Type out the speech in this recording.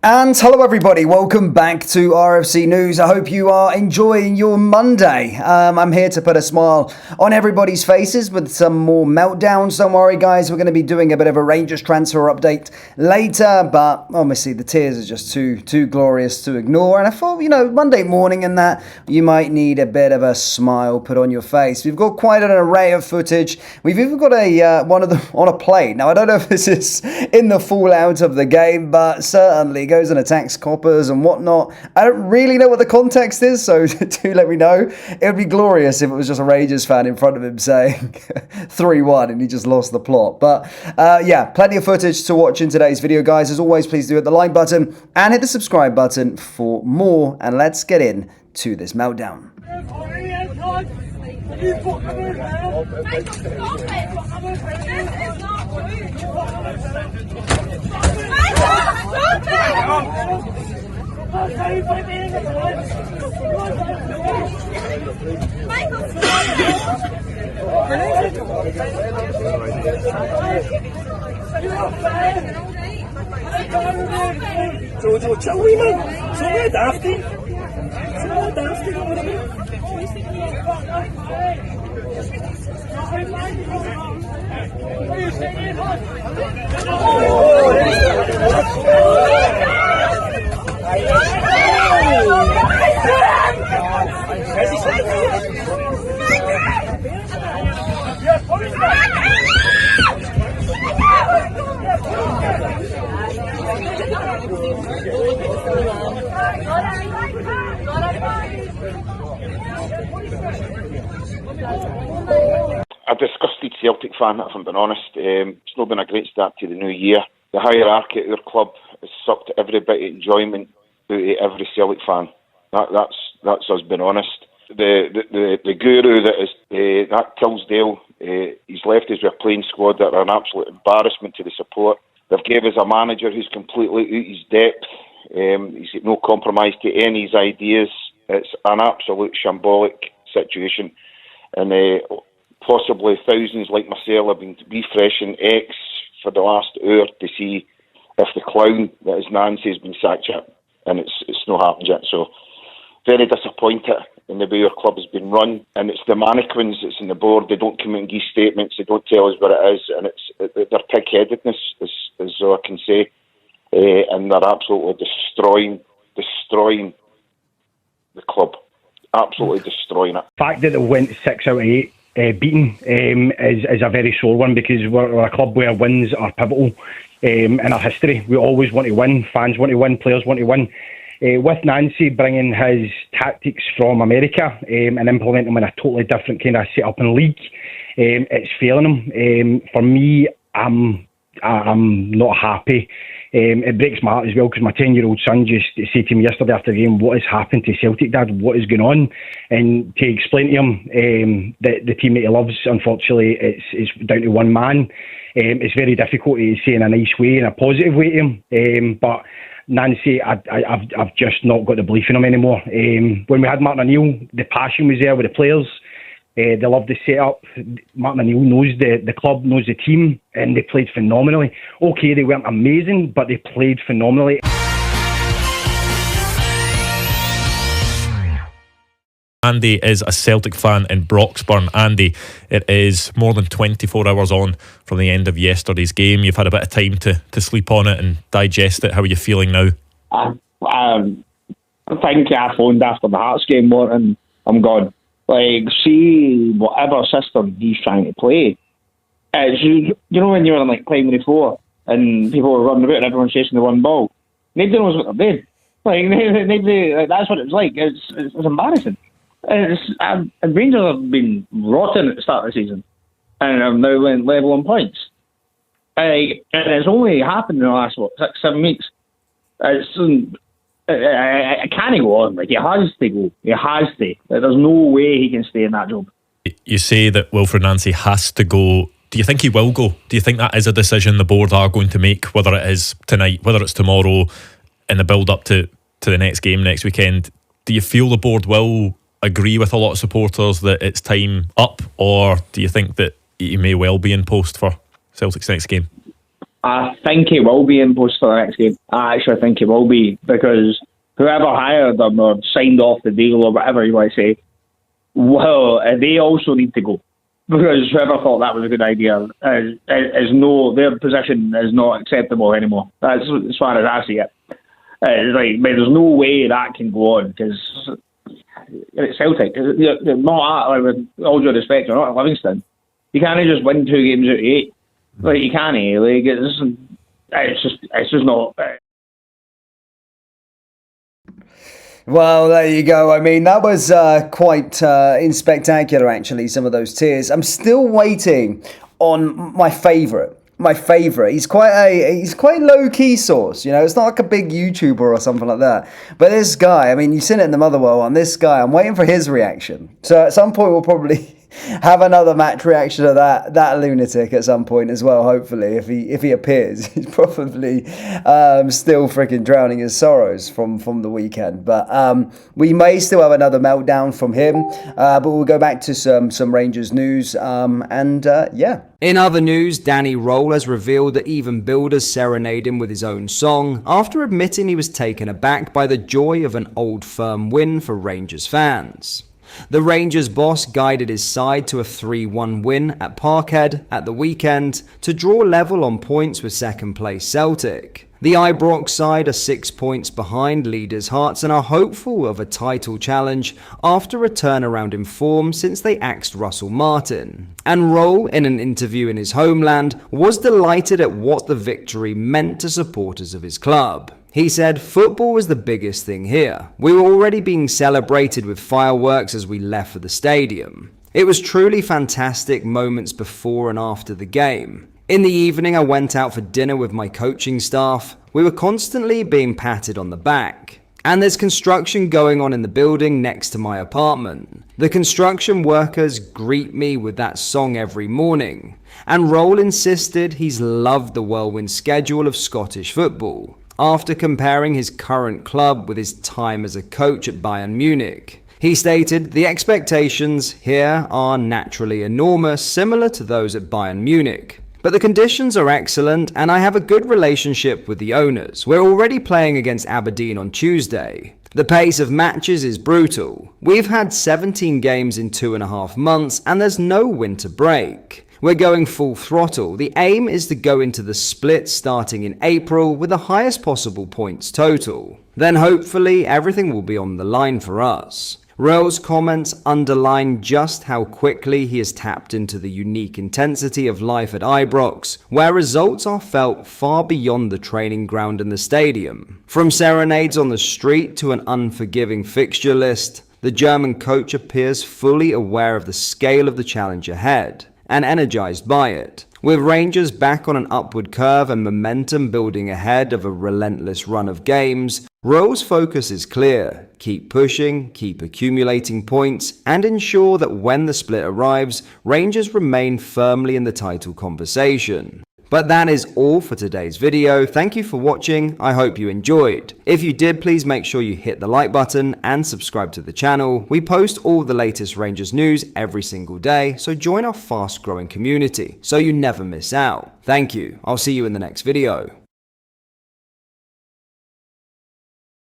And hello everybody, welcome back to RFC News. I hope you are enjoying your Monday. I'm here to put a smile on everybody's faces with some more meltdowns. Don't worry guys, we're going to be doing a bit of a Rangers transfer update later, but obviously the tears are just too glorious to ignore. And I thought, Monday morning and that, you might need a bit of a smile put on your face. We've got quite an array of footage. We've even got one of them on a plate. Now I don't know if this is in the fallout of the game, but certainly goes and attacks coppers and whatnot. I don't really know what the context is, so do let me know. It would be glorious if it was just a Rangers fan in front of him saying 3-1 and he just lost the plot. But yeah, plenty of footage to watch in today's video, guys. As always, please do hit the like button and hit the subscribe button for more. And let's get in to this meltdown. Jojo, chill, wee man. It's only a dafty. It's only a dafty, you know what I mean? A disgusted Celtic fan, if I'm being honest. It's not been a great start to the new year. The hierarchy at our club has sucked every bit of enjoyment out of every Celtic fan. That's us being honest. The guru that is that Tilsdale, he's left us with a playing squad that are an absolute embarrassment to the support. They've gave us a manager who's completely out his depth. He's got no compromise to any of his ideas. It's an absolute shambolic situation, and possibly thousands like myself have been refreshing X for the last hour to see if the clown that is Nancy has been sacked yet, and it's not happened yet. So very disappointed in the way our club has been run, and it's the mannequins that's in the board. They don't come and give statements. They don't tell us what it is, and it's their pig-headedness is all I can say, and they're absolutely destroying the club, absolutely destroying it. The fact that they went 6 out of 8 beaten is a very sore one, because we're a club where wins are pivotal in our history. We always want to win. Fans want to win. Players want to win. With Nancy bringing his tactics from America and implementing them in a totally different kind of setup and league, it's failing him. For me, I'm not happy. It breaks my heart as well, because my 10-year-old son just said to me yesterday after the game, "What has happened to Celtic, Dad? What is going on?" And to explain to him that the team that he loves, unfortunately, it's down to one man. It's very difficult to say in a nice way, in a positive way to him. But Nancy, I've just not got the belief in him anymore. When we had Martin O'Neill, the passion was there with the players. They love the setup. Martin O'Neill knows the club, knows the team, and they played phenomenally. Okay, they weren't amazing, but they played phenomenally. Andy is a Celtic fan in Broxburn. Andy, it is more than 24 hours on from the end of yesterday's game. You've had a bit of time to sleep on it and digest it. How are you feeling now? I think I phoned after the Hearts game, and I'm gone. See whatever system he's trying to play. It's, when you're on primary 4 and people were running about and everyone's chasing the one ball, nobody knows what they're doing. Nobody, that's what it's like. It's embarrassing. And Rangers have been rotten at the start of the season, and have now went level on points. And it's only happened in the last 6-7 weeks. I can't go on. He has to go. He has to. There's no way he can stay in that job. You say that Wilfred Nancy has to go. Do you think he will go? Do you think that is a decision the board are going to make, whether it is tonight, whether it's tomorrow, in the build-up to the next game next weekend? Do you feel the board will agree with a lot of supporters that it's time up, or do you think that he may well be in post for Celtic's next game? I think he will be in post for the next game. I actually think he will be, because whoever hired them or signed off the deal or whatever you want to say, well, they also need to go. Because whoever thought that was a good idea their position is not acceptable anymore. That's as far as I see it. There's no way that can go on, because it's Celtic. They're not, with all due respect, you're not at Livingston. You can't just win 2 games out of 8. You can't. It's just not. Well, there you go. I mean, that was quite spectacular, actually, some of those tears. I'm still waiting on my favourite. He's quite low key source, it's not like a big YouTuber or something like that. But this guy, I mean, you've seen it in the Motherwell one. This guy, I'm waiting for his reaction. So at some point we'll probably have another match reaction of that lunatic at some point as well. Hopefully, if he appears, he's probably still freaking drowning his sorrows from the weekend. But we may still have another meltdown from him. But we'll go back to some Rangers news. Yeah. In other news, Danny Roll has revealed that even Builders serenade him with his own song after admitting he was taken aback by the joy of an old firm win for Rangers fans. The Rangers boss guided his side to a 3-1 win at Parkhead at the weekend to draw level on points with second place Celtic. The Ibrox side are 6 points behind leaders Hearts and are hopeful of a title challenge after a turnaround in form since they axed Russell Martin. And Roll, in an interview in his homeland, was delighted at what the victory meant to supporters of his club. He said, "Football was the biggest thing here. We were already being celebrated with fireworks as we left for the stadium. It was truly fantastic moments before and after the game. In the evening, I went out for dinner with my coaching staff. We were constantly being patted on the back. And there's construction going on in the building next to my apartment. The construction workers greet me with that song every morning." And Roll insisted he's loved the whirlwind schedule of Scottish football, after comparing his current club with his time as a coach at Bayern Munich. He stated, "The expectations here are naturally enormous, similar to those at Bayern Munich. But the conditions are excellent and I have a good relationship with the owners. We're already playing against Aberdeen on Tuesday. The pace of matches is brutal. We've had 17 games in 2.5 months and there's no winter break. We're going full throttle. The aim is to go into the split starting in April with the highest possible points total. Then hopefully everything will be on the line for us." Roll's comments underline just how quickly he has tapped into the unique intensity of life at Ibrox, where results are felt far beyond the training ground and the stadium. From serenades on the street to an unforgiving fixture list, the German coach appears fully aware of the scale of the challenge ahead and energized by it. With Rangers back on an upward curve and momentum building ahead of a relentless run of games, Roll's focus is clear: keep pushing, keep accumulating points, and ensure that when the split arrives, Rangers remain firmly in the title conversation. But that is all for today's video. Thank you for watching. I hope you enjoyed. If you did, please make sure you hit the like button and subscribe to the channel. We post all the latest Rangers news every single day, so join our fast growing community so you never miss out. Thank you. I'll see you in the next video.